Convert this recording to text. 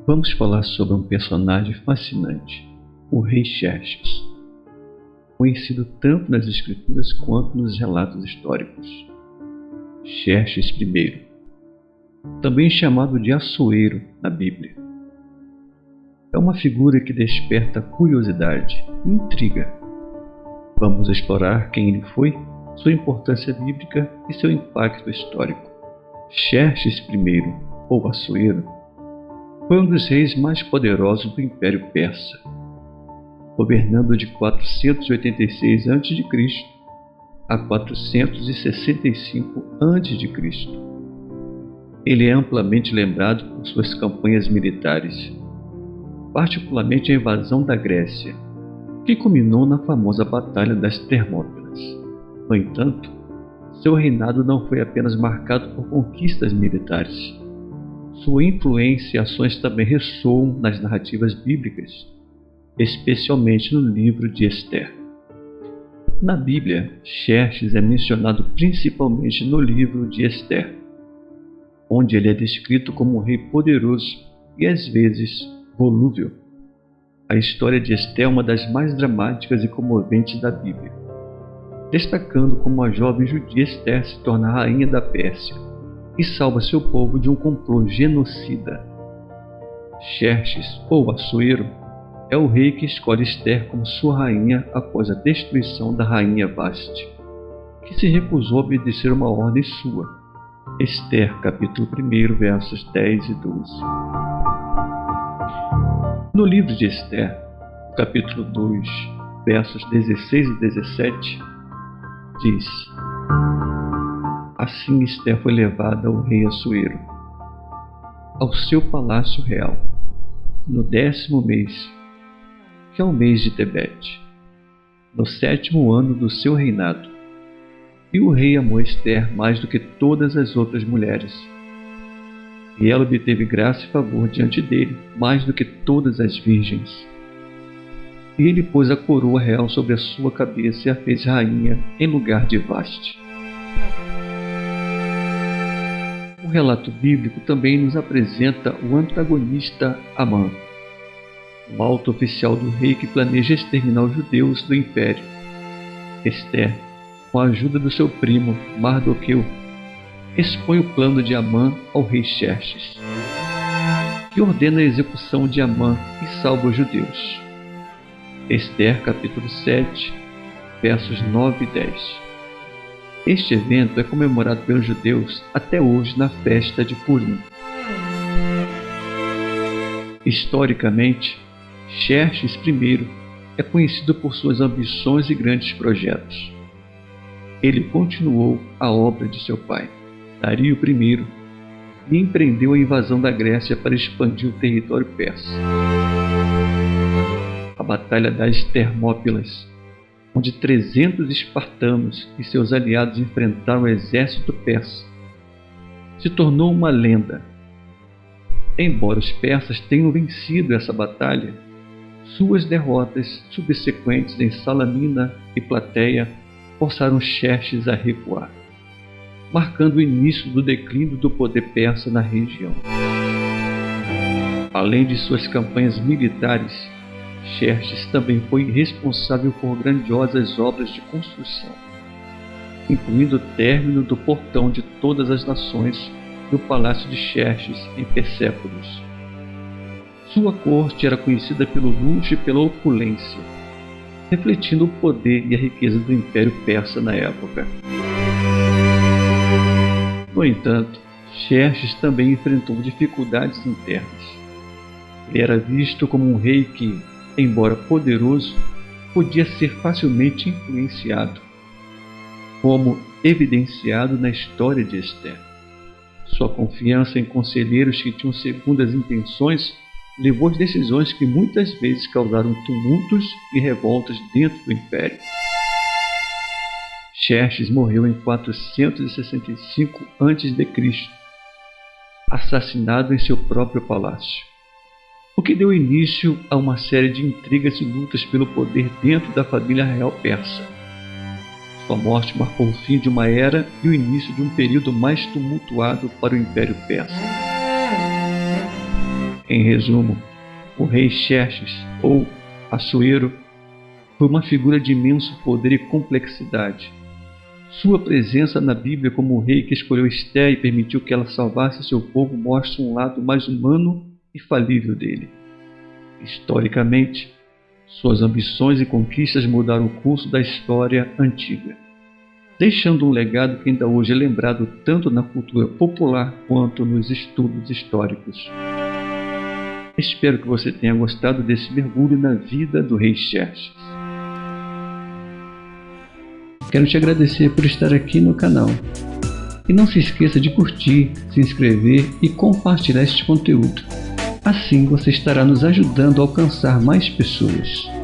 Vamos falar sobre um personagem fascinante, o rei Xerxes, conhecido tanto nas escrituras quanto nos relatos históricos. Xerxes I, também chamado de Assuero na Bíblia, é uma figura que desperta curiosidade e intriga. Vamos explorar quem ele foi, sua importância bíblica e seu impacto histórico. Xerxes I, ou Assuero, foi um dos reis mais poderosos do Império Persa, governando de 486 a.C. a 465 a.C. Ele é amplamente lembrado por suas campanhas militares, particularmente a invasão da Grécia, que culminou na famosa Batalha das Termópilas. No entanto, seu reinado não foi apenas marcado por conquistas militares. Sua influência e ações também ressoam nas narrativas bíblicas, especialmente no livro de Ester. Na Bíblia, Xerxes é mencionado principalmente no livro de Ester, onde ele é descrito como um rei poderoso e às vezes volúvel. A história de Ester é uma das mais dramáticas e comoventes da Bíblia, destacando como a jovem judia Ester se torna a rainha da Pérsia e salva seu povo de um complô genocida. Xerxes, ou Assuero, é o rei que escolhe Ester como sua rainha após a destruição da rainha Vasti, que se recusou a obedecer uma ordem sua. Ester, capítulo 1, versos 10 e 12. No livro de Ester, capítulo 2, versos 16 e 17, diz: Assim Ester foi levada ao rei Assuero, ao seu palácio real, no 10º mês, que é o mês de Tebete, no 7º ano do seu reinado. E o rei amou Ester mais do que todas as outras mulheres, e ela obteve graça e favor diante dele mais do que todas as virgens. E ele pôs a coroa real sobre a sua cabeça e a fez rainha em lugar de Vasti. O relato bíblico também nos apresenta o antagonista Amã, o alto oficial do rei que planeja exterminar os judeus do império. Ester, com a ajuda do seu primo Mardoqueu, expõe o plano de Amã ao rei Xerxes, que ordena a execução de Amã e salva os judeus. Ester, capítulo 7, versos 9 e 10. Este evento é comemorado pelos judeus até hoje na festa de Purim. Historicamente, Xerxes I é conhecido por suas ambições e grandes projetos. Ele continuou a obra de seu pai, Dario I, e empreendeu a invasão da Grécia para expandir o território persa. A Batalha das Termópilas, onde 300 espartanos e seus aliados enfrentaram o exército persa, se tornou uma lenda. Embora os persas tenham vencido essa batalha, suas derrotas subsequentes em Salamina e Plateia forçaram Xerxes a recuar, marcando o início do declínio do poder persa na região. Além de suas campanhas militares, Xerxes também foi responsável por grandiosas obras de construção, incluindo o término do Portão de Todas as Nações no Palácio de Xerxes em Persépolis. Sua corte era conhecida pelo luxo e pela opulência, refletindo o poder e a riqueza do Império Persa na época. No entanto, Xerxes também enfrentou dificuldades internas. Ele era visto como um rei que, embora poderoso, podia ser facilmente influenciado, como evidenciado na história de Ester. Sua confiança em conselheiros que tinham segundas intenções levou às decisões que muitas vezes causaram tumultos e revoltas dentro do império. Xerxes morreu em 465 a.C., assassinado em seu próprio palácio, o que deu início a uma série de intrigas e lutas pelo poder dentro da família real persa. Sua morte marcou o fim de uma era e o início de um período mais tumultuado para o Império Persa. Em resumo, o rei Xerxes, ou Assuero, foi uma figura de imenso poder e complexidade. Sua presença na Bíblia como o rei que escolheu Esté e permitiu que ela salvasse seu povo mostra um lado mais humano e falível dele. Historicamente, suas ambições e conquistas mudaram o curso da história antiga, deixando um legado que ainda hoje é lembrado tanto na cultura popular quanto nos estudos históricos. Espero que você tenha gostado desse mergulho na vida do rei Xerxes. Quero te agradecer por estar aqui no canal. E não se esqueça de curtir, se inscrever e compartilhar este conteúdo. Assim você estará nos ajudando a alcançar mais pessoas.